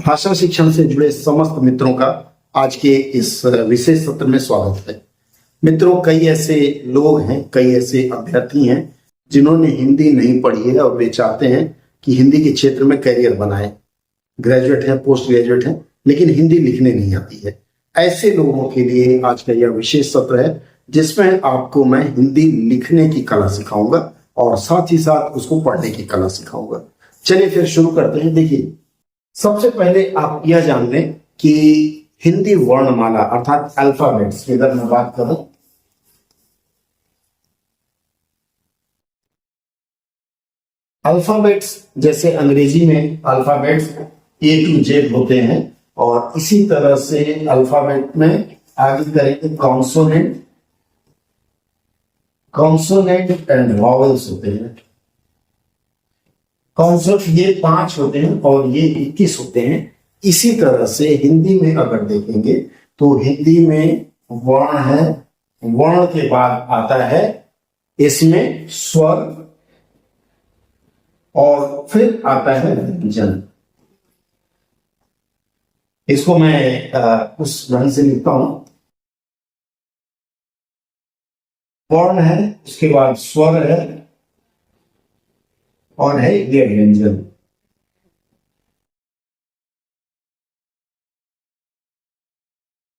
भाषा शिक्षण से जुड़े समस्त मित्रों का आज के इस विशेष सत्र में स्वागत है। मित्रों, कई ऐसे लोग हैं, कई ऐसे अभ्यर्थी हैं जिन्होंने हिंदी नहीं पढ़ी है और वे चाहते हैं कि हिंदी के क्षेत्र में करियर बनाए। ग्रेजुएट है, पोस्ट ग्रेजुएट है, लेकिन हिंदी लिखने नहीं आती है। ऐसे लोगों के लिए आज का यह विशेष सत्र है जिसमें आपको मैं हिंदी लिखने की कला सिखाऊंगा और साथ ही साथ उसको पढ़ने की कला सिखाऊंगा। चलिए फिर शुरू करते हैं। देखिए, सबसे पहले आप यह जान लें कि हिंदी वर्णमाला अर्थात अल्फाबेट्स की अगर मैं बात करूं, अल्फाबेट्स जैसे अंग्रेजी में अल्फाबेट्स A to Z होते हैं और इसी तरह से अल्फाबेट में आगे करेंगे कॉन्सोनेंट, कॉन्सोनेंट एंड वॉवेल्स होते हैं। कॉन्सोनेंट ये 5 होते हैं और ये 21 होते हैं। इसी तरह से हिंदी में अगर देखेंगे तो हिंदी में वर्ण है, वर्ण के बाद आता है इसमें स्वर और फिर आता है व्यंजन। इसको मैं उस ढंग से लिखता हूं। वर्ण है, उसके बाद स्वर है और है ये व्यंजन।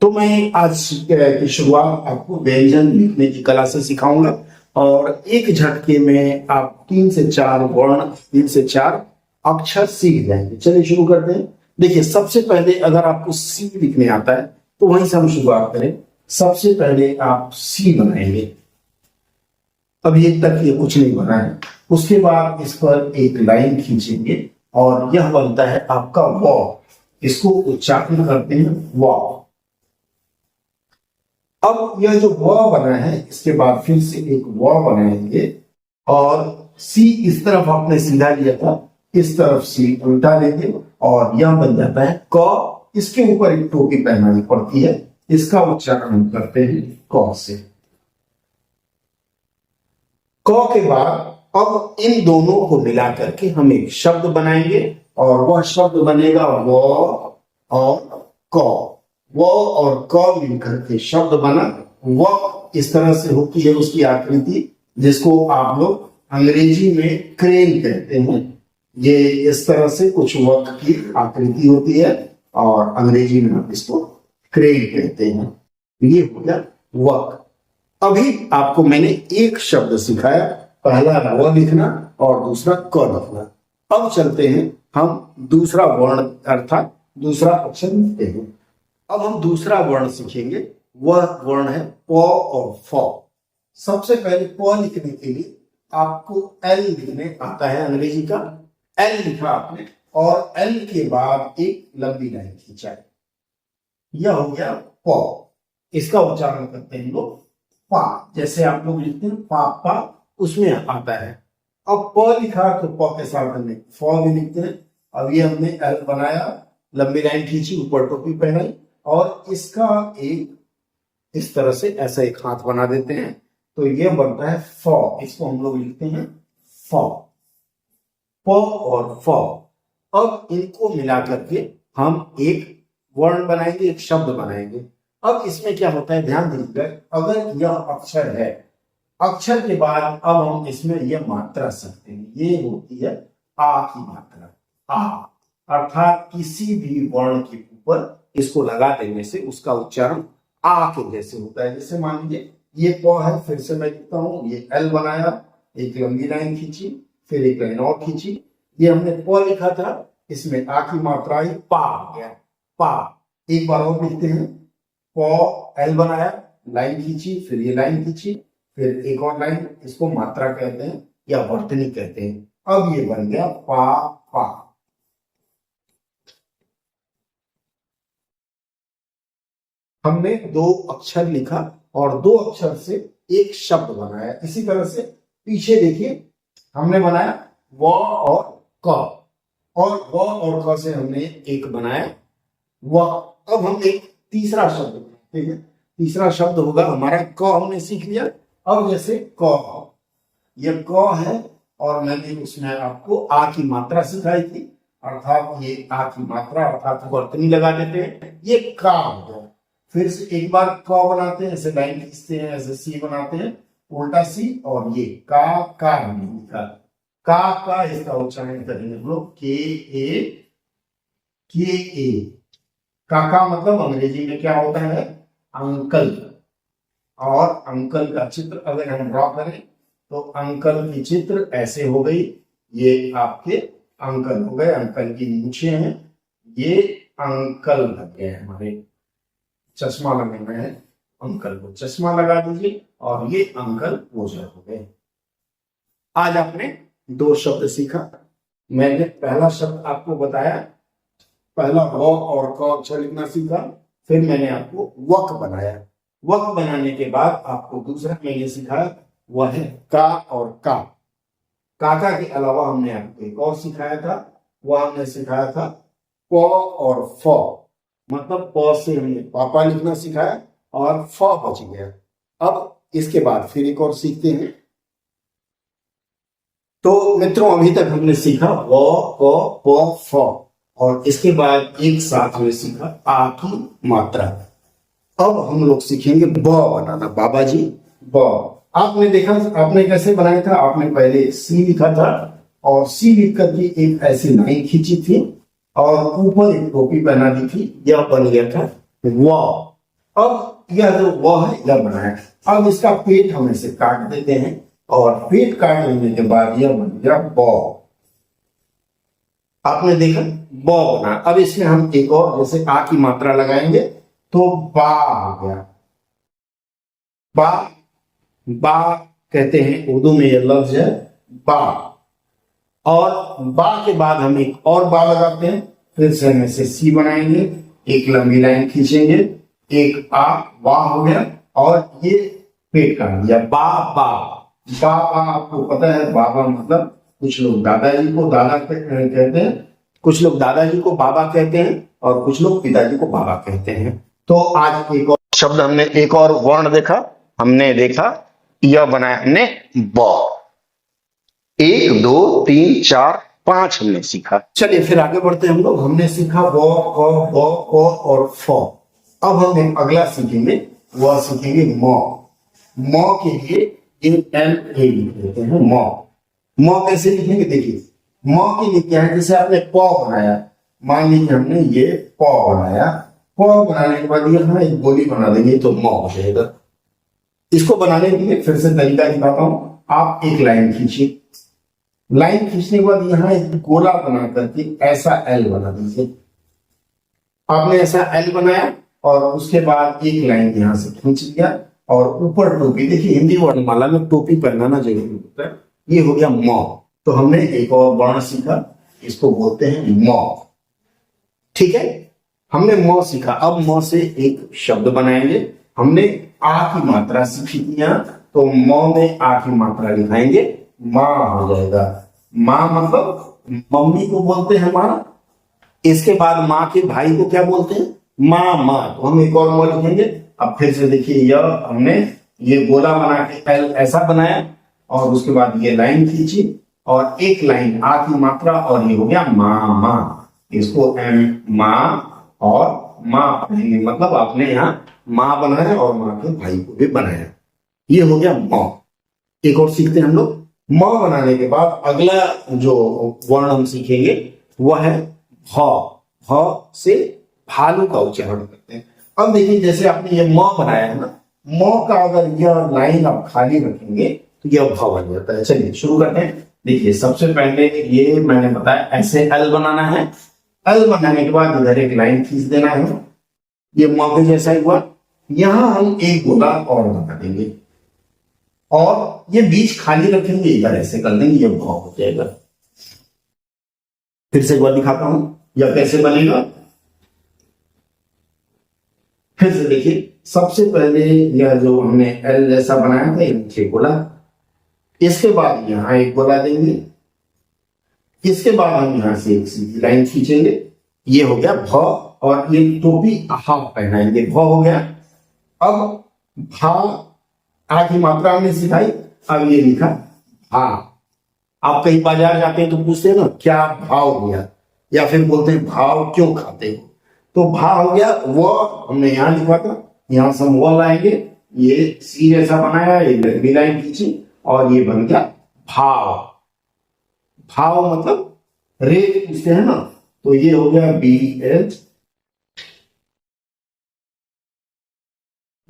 तो मैं आज की शुरुआत आपको व्यंजन लिखने की कला से सिखाऊंगा और एक झटके में आप 3 से 4 वर्ण, 3 से 4 अक्षर सीख जाएंगे। चलिए शुरू करते हैं। देखिए, सबसे पहले अगर आपको सी लिखने आता है तो वहीं से हम शुरुआत करें। सबसे पहले आप सी बनाएंगे। अभी एक तक ये कुछ नहीं बना है। उसके बाद इस पर एक लाइन खींचेंगे और यह बनता है आपका व। इसको उच्चारण करते हैं व। अब यह जो व बना है, इसके बाद फिर से एक व बनाएंगे और सी इस तरफ आपने सीधा लिया था, इस तरफ सी उल्टा लेंगे और यह बन जाता है क। इसके ऊपर एक टोपी पहनानी पड़ती है, इसका उच्चारण हम करते हैं क से। क के बाद अब इन दोनों को मिला करके हम एक शब्द बनाएंगे और वह शब्द बनेगा व और क। व और क मिलकर के शब्द बना। व इस तरह से होती है उसकी आकृति, जिसको आप लोग अंग्रेजी में क्रेन कहते हैं। ये इस तरह से कुछ वक की आकृति होती है और अंग्रेजी में हम इसको क्रेन कहते हैं। ये हो गया वक। अभी आपको मैंने एक शब्द सिखाया, पहला व लिखना और दूसरा क लिखना। अब चलते हैं हम दूसरा वर्ण अर्थात दूसरा अक्षर लिखते हैं। अब हम दूसरा वर्ण सीखेंगे, वह वर्ण है प और फ। सबसे पहले प लिखने के लिए आपको एल लिखने आता है, अंग्रेजी का एल लिखा आपने और एल के बाद एक लंबी लाइन खींचा है। यह हो गया प। इसका उच्चारण करते हैं लोग पा, जैसे आप लोग लिखते हैं पापा, उसमें आता है। अब प लिखा तो प के साथ हमने फ भी लिखते हैं। अब ये हमने एल बनाया, लंबी लाइन खींची, ऊपर टोपी पहनाई और इसका एक इस तरह से ऐसा एक हाथ बना देते हैं, तो ये बनता है फ। इसको हम लोग लिखते हैं फ, प और फ। अब इनको मिला करके हम एक वर्ण बनाएंगे, एक शब्द बनाएंगे। अब इसमें क्या होता है, ध्यान दीजिएगा, अगर यह अक्षर है, अक्षर के बाद अब हम इसमें यह मात्रा सकते हैं। ये होती है आ की मात्रा, आ, अर्थात किसी भी वर्ण के ऊपर इसको लगा देने से उसका उच्चारण आ के जैसे होता है। जैसे मान लीजिए ये प है, फिर से मैं लिखता हूं, ये एल बनाया, एक लंबी लाइन खींची, फिर एक लाइन और खींची। ये हमने प लिखा था, इसमें आ की मात्रा आई, पा हो गया पा। एक बार और लिखते हैं, प एल बनाया, लाइन खींची, फिर ये लाइन खींची, फिर एक और लाइन। इसको मात्रा कहते हैं या वर्तनी कहते हैं। अब ये बन गया पा पा। हमने 2 अक्षर लिखा और 2 अक्षर से एक शब्द बनाया। इसी तरह से पीछे देखिए, हमने बनाया व और क, और व और क से हमने एक बनाया व। अब हम एक तीसरा शब्द बनाते हैं। तीसरा शब्द होगा हमारा क। हमने सीख लिया। अब जैसे क, यह क है और मैंने उसमें आपको आ की मात्रा सिखाई थी। अर्थात ये आ की मात्रा अर्थात वर्तनी लगा देते हैं, ये का हो गया। फिर से एक बार क बनाते हैं, ऐसे लाइन खींचते हैं, ऐसे सी बनाते हैं, उल्टा सी, और ये का हमने लिखा। का इसका उच्चारण करेंगे हम लोग के ए। का मतलब अंग्रेजी में क्या होता है, अंकल। और अंकल का चित्र अगर हम ड्रॉ करें तो अंकल की चित्र ऐसे हो गई, ये आपके अंकल हो गए, अंकल की मूछें हैं, ये अंकल लग गए हमारे, चश्मा लगाना है, अंकल को चश्मा लगा दीजिए, और ये अंकल ओझर हो गए। आज आपने 2 शब्द सीखा। मैंने पहला शब्द आपको बताया, पहला व और क अक्षर लिखना सीखा, फिर मैंने आपको वक बनाया। वक बनाने के बाद आपको दूसरा मैंने सिखाया, वह है का और का। काका के अलावा हमने आपको एक और सिखाया था, वह हमने सिखाया था प और फ। मतलब प से हमने पापा लिखना सिखाया और फ बच गया। अब इसके बाद फिर एक और सीखते हैं। तो मित्रों अभी तक हमने सीखा व क प फ, और इसके बाद एक साथ में सीखा आ की मात्रा। अब हम लोग सीखेंगे ब बनाना, बाबा जी ब। आपने देखा आपने कैसे बनाया था, आपने पहले सी लिखा था और सी लिख करके एक ऐसी लाइन खींची थी और ऊपर एक टोपी पहना दी थी, यह बन गया था व। अब यह जो व है यह बना है। अब इसका पेट हम ऐसे काट देते हैं और पेट काट लेने के बाद यह बन गया ब। आपने देखा ब बना। अब इसमें हम एक और जैसे आ की मात्रा लगाएंगे तो बा हो गया। बा कहते हैं उर्दू में, यह लफ्ज है बा। और बा के बाद हम एक और बा लगाते हैं, फिर से हम ऐसे सी बनाएंगे, एक लंबी लाइन खींचेंगे, एक आ वाह हो गया, और ये पेट काट दिया बा बा। बाबा आपको पता है, बाबा मतलब कुछ लोग दादाजी को दादा कहते हैं, कुछ लोग दादाजी को बाबा कहते हैं, और कुछ लोग पिताजी को बाबा कहते हैं। तो आज एक और शब्द हमने, एक और वर्ण देखा, हमने देखा यह बनाया हमने ब। 1 2 3 4 5 हमने सीखा। चलिए फिर आगे बढ़ते हैं हम लोग। हमने सीखा व क ब क और फ। अब हम अगला सीखेंगे, वह सीखेंगे म। म के लिए MA लिख देते हैं, म कैसे लिखेंगे देखिए। म के लिए क्या है, जैसे आपने प बनाया, मान लीजिए हमने ये प बनाया, प बनाने के बाद यहाँ एक गोली बना देंगे तो म हो जाएगा। इसको बनाने के लिए फिर से तरीका दिखाता हूं। आप एक लाइन खींचिए, लाइन खींचने के बाद यहाँ एक गोला बना करके ऐसा एल बना दीजिए। आपने ऐसा एल बनाया और उसके बाद एक लाइन यहां से खींच लिया और ऊपर टोपी। देखिए हिंदी वर्णमाला में टोपी पहनाना जरूरी होता है। ये हो गया म। तो हमने एक और वर्ण सीखा, इसको बोलते हैं म। ठीक है, हमने म सीखा। अब म से एक शब्द बनाएंगे। हमने आ की मात्रा सीखी थी यहाँ, तो म में आ की मात्रा लिखाएंगे, माँ हो जाएगा। माँ मतलब मम्मी को बोलते हैं माँ। इसके बाद माँ के भाई को क्या बोलते हैं, माँ माँ। तो हम एक और म लिखेंगे। अब फिर से देखिए, यह हमने ये गोला बना के पहले ऐसा बनाया और उसके बाद ये लाइन खींची और एक लाइन आ की मात्रा, और ये हो गया माँ माँ। इसको माँ और माँ पढ़ेंगे, मतलब आपने यहाँ माँ बनाया और माँ के भाई को भी बनाया। ये हो गया म। एक और सीखते हैं हम लोग। म बनाने के बाद अगला जो वर्ण हम सीखेंगे वह है भ। भ से भालू का उच्चारण करते हैं। अब देखिए, जैसे आपने ये म बनाया है ना, म का अगर यह लाइन आप खाली रखेंगे तो यह भ बन जाता है। चलिए शुरू करते हैं। देखिए सबसे पहले ये मैंने बताया ऐसे एल बनाना है। एल बनाने के बाद इधर एक लाइन खींच देना है, ये म के जैसा ही हुआ। यहां हम एक गोला और बना देंगे और ये बीच खाली रखेंगे, इधर ऐसे कर देंगे, ये भ हो जाएगा। फिर से एक बार दिखाता हूं यह कैसे बनेगा। फिर से देखिए, सबसे पहले यह जो हमने एल जैसा बनाया था, नीचे गोला, इसके बाद यहां एक गोला देंगे, इसके बाद हम यहां से एक सीधी लाइन खींचेंगे, ये हो गया भ, और ये टोपी हाफ पहनाएंगे, भ हो गया। अब भा आ की मात्रा हमने सिखाई, अब ये लिखा भा। आप कहीं बाजार जाते हैं तो पूछते हैं ना क्या भाव दिया, या फिर बोलते हैं भाव क्यों खाते हो। तो भाव हो गया वो हमने यहां लिखा था, यहां से हम वो लाएंगे, ये सी जैसा बनाया, ये लंबी लाइन खींची और ये बन गया भाव। भाव मतलब रेट पूछते हैं ना, तो ये हो गया बी एच,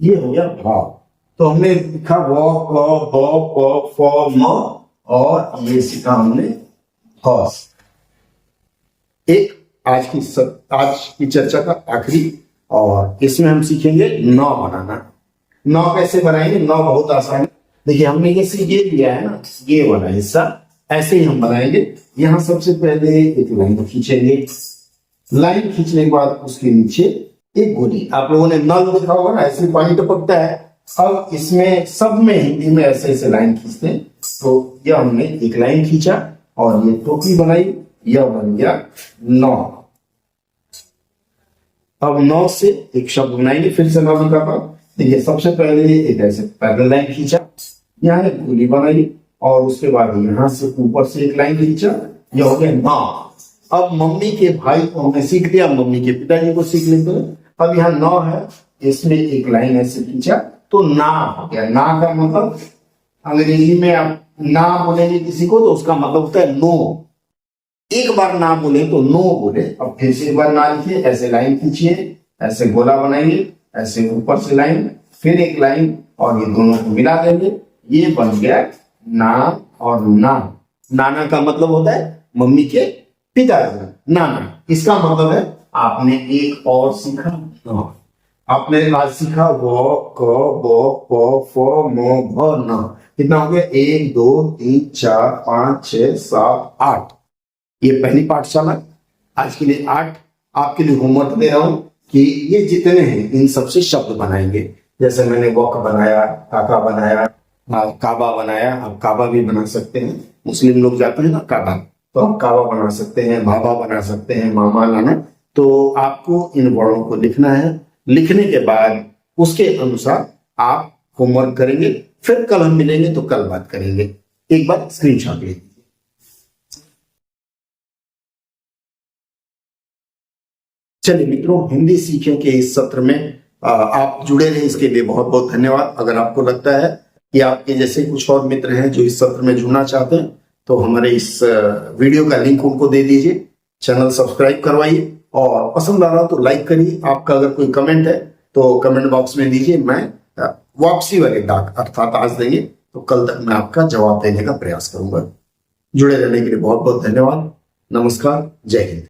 ये हो गया भाव। तो हमने लिखा वो क ब प फ म और ये सीखा हमने हॉस। एक आज की चर्चा का आखिरी, और इसमें हम सीखेंगे नौ बनाना। नौ कैसे बनाएंगे, नौ बहुत आसान है। देखिए हमने ये लिया है ना, ये वाला हिस्सा ऐसे ही हम बनाएंगे। यहां सबसे पहले एक लाइन खींचेंगे, लाइन खींचने के बाद उसके नीचे एक गोली। आप लोगों ने नल देखा होगा ना, ऐसे पानी टपकता है। अब इसमें सब में हिंदी में ऐसे ऐसे लाइन खींचते हैं। तो यह हमने एक लाइन खींचा और ये टोपी बनाई, यह बन गया नौ। अब नौ से एक शब्द बनाएंगे, फिर से नौ लिखा था। देखिए सबसे पहले एक ऐसे पैदल लाइन खींचा, यहाँ एक गोली बनाई और उसके बाद यहां से ऊपर से एक लाइन खींचा, यह हो गया नौ। अब मम्मी के भाई को हमने सीख लिया, मम्मी के पिताजी को सीख लेते हैं। अब यहाँ नौ है, इसमें एक लाइन ऐसे खींचा तो ना हो गया। ना का मतलब अंग्रेजी में आप ना बोलेंगे किसी को तो उसका मतलब होता है नो। एक बार ना बोले तो नो बोले। अब फिर से एक बार ना लिखिए, ऐसे लाइन खींचिए, ऐसे गोला बनाइए, ऐसे ऊपर से लाइन, फिर एक लाइन और ये दोनों को मिला देंगे, ये बन गया ना और ना। नाना का मतलब होता है मम्मी के पिताजी, नाना। इसका मतलब है आपने एक और सीखा, आपने आज सीखा वो क ब प फ म भ न। कितना हो गया, 1 2 3 4 5 6 7 8। ये पहली पाठशाला, आज के लिए 8 आपके लिए होमवर्क दे रहा हूं कि ये जितने हैं इन सबसे शब्द बनाएंगे। जैसे मैंने वॉक बनाया, काका बनाया, काबा बनाया। आप काबा भी बना सकते हैं, मुस्लिम लोग जाते हैं ना काबा, तो आप काबा बना सकते हैं, बाबा बना सकते हैं, मामा नाना। तो आपको इन वर्णों को लिखना है। लिखने के बाद उसके अनुसार आप होमवर्क करेंगे, फिर कल हम मिलेंगे तो कल बात करेंगे। एक बार स्क्रीनशॉट ले लीजिए। चलिए मित्रों, हिंदी सीखें के इस सत्र में आप जुड़े रहे, इसके लिए बहुत बहुत धन्यवाद। अगर आपको लगता है कि आपके जैसे कुछ और मित्र हैं जो इस सत्र में जुड़ना चाहते हैं तो हमारे इस वीडियो का लिंक उनको दे दीजिए, चैनल सब्सक्राइब करवाइए और पसंद आ रहा हो तो लाइक करिए। आपका अगर कोई कमेंट है तो कमेंट बॉक्स में दीजिए, मैं वापसी वाले डाक अर्थात आज देंगे तो कल तक मैं आपका जवाब देने का प्रयास करूंगा। जुड़े रहने के लिए बहुत बहुत धन्यवाद। नमस्कार, जय हिंद।